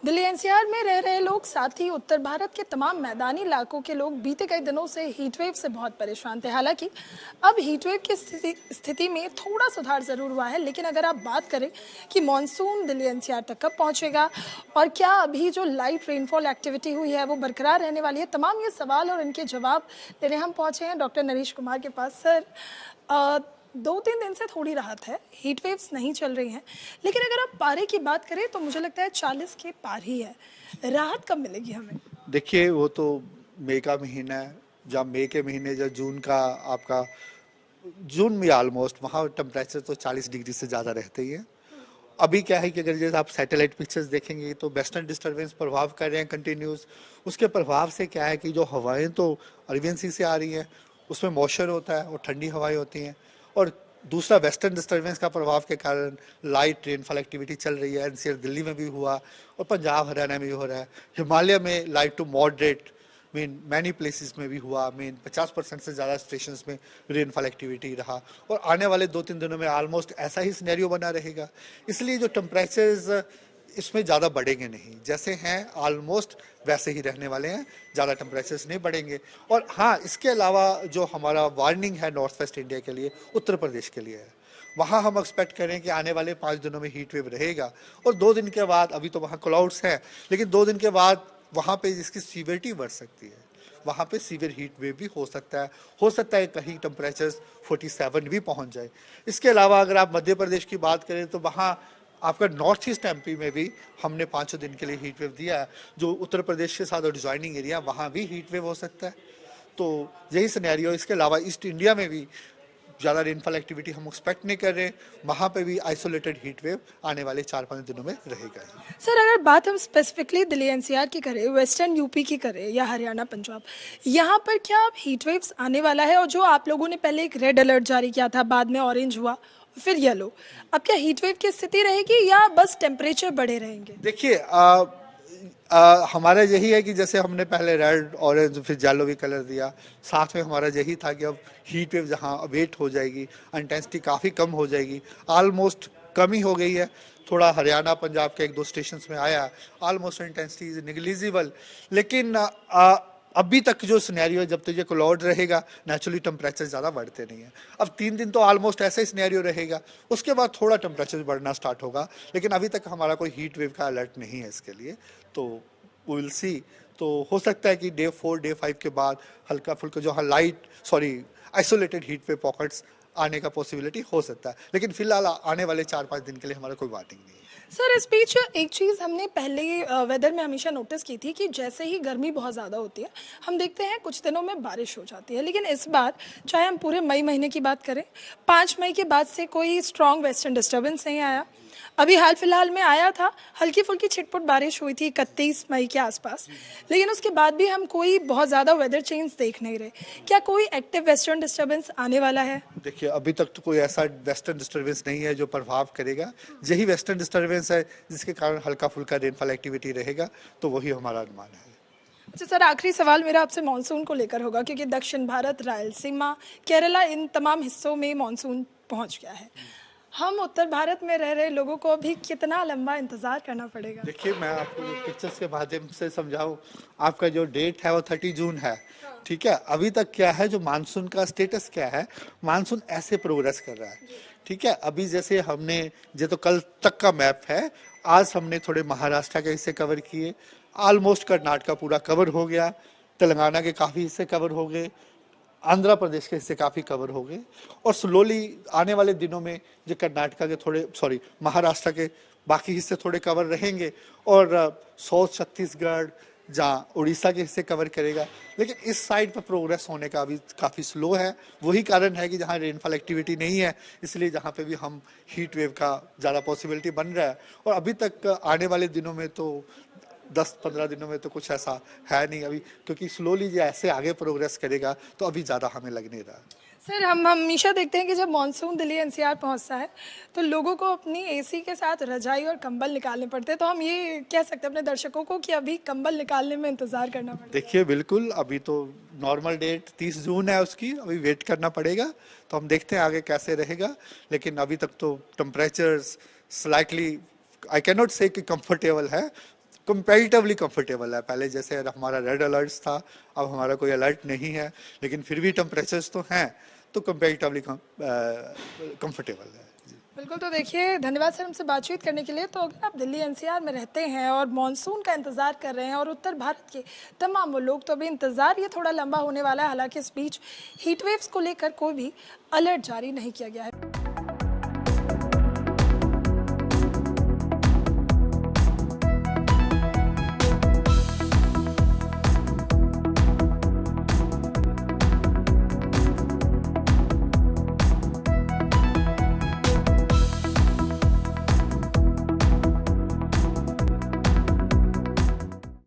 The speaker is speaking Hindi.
दिल्ली एनसीआर में रह रहे लोग, साथ ही उत्तर भारत के तमाम मैदानी इलाकों के लोग बीते कई दिनों से हीटवेव से बहुत परेशान थे। हालांकि अब हीटवेव की स्थिति में थोड़ा सुधार जरूर हुआ है, लेकिन अगर आप बात करें कि मॉनसून दिल्ली एनसीआर तक कब पहुंचेगा और क्या अभी जो लाइट रेनफॉल एक्टिविटी हुई है वो बरकरार रहने वाली है, तमाम ये सवाल और इनके जवाब लेने हम पहुंचे हैं डॉक्टर नरेश कुमार के पास। सर, 2-3 दिन से थोड़ी राहत है, हीट वेव्स नहीं चल रही हैं, लेकिन अगर आप पारे की बात करें तो मुझे लगता है 40 के पार ही है। राहत कब मिलेगी हमें? देखिए, वो तो मई का महीना है। जब मई के महीने, जब जून का आपका जून में ऑलमोस्ट वहाँ टेम्परेचर तो 40 डिग्री से ज़्यादा रहते ही है। अभी क्या है कि अगर जैसे आप सैटेलाइट पिक्चर्स देखेंगे तो वेस्टर्न डिस्टर्बेंस प्रभाव कर रहे हैं कंटिन्यूस। उसके प्रभाव से क्या है कि जो हवाएं तो अरबियन सी से आ रही हैं, उसमें मॉइस्चर होता है और ठंडी हवाएं होती हैं, और दूसरा वेस्टर्न डिस्टर्बेंस का प्रभाव के कारण लाइट रेनफॉल एक्टिविटी चल रही है। एनसीआर दिल्ली में भी हुआ और पंजाब हरियाणा में भी हो रहा है। हिमालय में light to moderate many places में भी हुआ। 50% से ज़्यादा स्टेशंस में रेनफॉल एक्टिविटी रहा, और आने वाले 2-3 दिनों में ऑलमोस्ट ऐसा ही सिनेरियो बना रहेगा। इसलिए जो टेम्परेचर्स इसमें ज़्यादा बढ़ेंगे नहीं, जैसे हैं ऑलमोस्ट वैसे ही रहने वाले हैं, ज़्यादा टेम्परेचर्स नहीं बढ़ेंगे। और हाँ, इसके अलावा जो हमारा वार्निंग है नॉर्थ वेस्ट इंडिया के लिए, उत्तर प्रदेश के लिए है, वहाँ हम एक्सपेक्ट करें कि आने वाले 5 दिनों में हीट वेव रहेगा। और 2 दिन के बाद, अभी तो वहाँ क्लाउड्स हैं, लेकिन 2 दिन के बाद वहाँ पे जिसकी सीवियरिटी बढ़ सकती है, वहाँ पे सीवियर हीट वेव भी हो सकता है कहीं टेम्परेचर 47 भी पहुँच जाए। इसके अलावा अगर आप मध्य प्रदेश की बात करें तो वहाँ आपका नॉर्थ ईस्ट एमपी में भी हमने 5 दिन के लिए हीट वेव दिया है। जो उत्तर प्रदेश के साथ एडजॉइनिंग एरिया, वहाँ भी हीट वेव हो सकता है। तो यही सिनेरियो। इसके अलावा ईस्ट इंडिया में भी ज़्यादा रेनफॉल एक्टिविटी हम एक्सपेक्ट नहीं कर रहे, वहाँ पे भी आइसोलेटेड हीट वेव आने वाले 4-5 दिनों में रहेगा। सर, अगर बात हम स्पेसिफिकली दिल्ली एनसीआर की करें, वेस्टर्न यूपी की करें या हरियाणा पंजाब, यहाँ पर क्या अब हीट वेव्स आने वाला है? और जो आप लोगों ने पहले एक रेड अलर्ट जारी किया था, बाद में ऑरेंज हुआ, फिर येलो, अब क्या हीट वेव की स्थिति रहेगी या बस टेम्परेचर बढ़े रहेंगे? देखिए, हमारा यही है कि जैसे हमने पहले रेड ऑरेंज फिर येलो भी कलर दिया, साथ में हमारा यही था कि अब हीट वेव जहाँ वेट हो जाएगी, इंटेंसिटी काफ़ी कम हो जाएगी, ऑलमोस्ट कम ही हो गई है। थोड़ा हरियाणा पंजाब के 1-2 स्टेशंस में आया, ऑलमोस्ट इंटेंसिटी इज निगलिजिबल। लेकिन अभी तक जो सिनेरियो है, जब तक ये क्लाउड रहेगा, नेचुरली टेम्परेचर ज़्यादा बढ़ते नहीं है। अब 3 दिन तो ऑलमोस्ट ऐसा ही सिनेरियो रहेगा, उसके बाद थोड़ा टेम्परेचर बढ़ना स्टार्ट होगा, लेकिन अभी तक हमारा कोई हीट वेव का अलर्ट नहीं है इसके लिए। तो वी विल सी। तो हो सकता है कि डे 4 डे 5 के बाद हल्का फुल्का जो आइसोलेटेड हीट वेव पॉकेट्स आने का पॉसिबिलिटी हो सकता है, लेकिन फिलहाल आने वाले 4-5 दिन के लिए हमारा कोई वार्निंग नहीं है। सर, इस बीच एक चीज़ हमने पहले वेदर में हमेशा नोटिस की थी कि जैसे ही गर्मी बहुत ज़्यादा होती है, हम देखते हैं कुछ दिनों में बारिश हो जाती है, लेकिन इस बार चाहे हम पूरे मई महीने की बात करें, 5 मई के बाद से कोई स्ट्रॉन्ग वेस्टर्न डिस्टर्बेंस नहीं आया। अभी हाल फिलहाल में आया था, हल्की फुल्की छिटपुट बारिश हुई थी 31 मई के आसपास, लेकिन उसके बाद भी हम कोई बहुत ज़्यादा वेदर चेंज देख नहीं रहे। क्या कोई एक्टिव वेस्टर्न डिस्टर्बेंस आने वाला है? देखिए, अभी तक तो कोई ऐसा वेस्टर्न डिस्टर्बेंस नहीं है जो प्रभाव करेगा। यही वेस्टर्न डिस्टर्बेंस है जिसके कारण हल्का फुल्का रेनफॉल एक्टिविटी रहेगा, तो वही हमारा अनुमान है। अच्छा सर, आखिरी सवाल मेरा आपसे मानसून को लेकर होगा, क्योंकि दक्षिण भारत, रायलसीमा, केरला, इन तमाम हिस्सों में मानसून पहुंच गया है। हम उत्तर भारत में रह रहे लोगों को अभी कितना लंबा इंतजार करना पड़ेगा? देखिए, मैं आपको पिक्चर्स के माध्यम से समझाऊं, आपका जो डेट है वो 30 जून है, ठीक है। अभी तक क्या है, जो मानसून का स्टेटस क्या है, मानसून ऐसे प्रोग्रेस कर रहा है, ठीक है। अभी जैसे हमने, ये तो कल तक का मैप है, आज हमने थोड़े महाराष्ट्र के हिस्से कवर किए, ऑलमोस्ट कर्नाटका पूरा कवर हो गया, तेलंगाना के काफ़ी हिस्से कवर हो गए, आंध्र प्रदेश के हिस्से काफ़ी कवर हो गए, और स्लोली आने वाले दिनों में जो कर्नाटका के महाराष्ट्र के बाकी हिस्से थोड़े कवर रहेंगे, और साउथ छत्तीसगढ़, जहाँ उड़ीसा के हिस्से कवर करेगा। लेकिन इस साइड पर प्रोग्रेस होने का अभी काफ़ी स्लो है। वही कारण है कि जहाँ रेनफॉल एक्टिविटी नहीं है, इसलिए जहाँ पे भी हम हीट वेव का ज़्यादा पॉसिबिलिटी बन रहा है। और अभी तक आने वाले दिनों में तो 10-15 दिनों में तो कुछ ऐसा है नहीं अभी, क्योंकि स्लोली ये ऐसे आगे प्रोग्रेस करेगा तो अभी ज़्यादा हमें लग नहीं रहा। सर, हम हमेशा देखते हैं कि जब मानसून दिल्ली एनसीआर पहुंचता है तो लोगों को अपनी एसी के साथ रजाई और कंबल निकालने पड़ते हैं, तो हम ये कह सकते हैं अपने दर्शकों को कि अभी कंबल निकालने में इंतजार करना पड़ेगा? देखिए, बिल्कुल, अभी तो नॉर्मल डेट 30 जून है उसकी, अभी वेट करना पड़ेगा, तो हम देखते हैं आगे कैसे रहेगा। लेकिन अभी तक तो temperature slightly, I can not से कि कंफर्टेबल है, कंपैरेटिवली कंफर्टेबल है। पहले जैसे हमारा रेड अलर्ट था, अब हमारा कोई अलर्ट नहीं है, लेकिन फिर भी टेम्परेचर्स तो हैं, तो कंपैरेटिवली कंफर्टेबल है। बिल्कुल, तो देखिए धन्यवाद सर हमसे बातचीत करने के लिए। तो अगर आप दिल्ली एनसीआर में रहते हैं और मानसून का इंतज़ार कर रहे हैं और उत्तर भारत के तमाम वो लोग, तो अभी इंतज़ार ये थोड़ा लंबा होने वाला है। हालांकि इस बीच हीट वेव्स को लेकर कोई भी अलर्ट जारी नहीं किया गया है।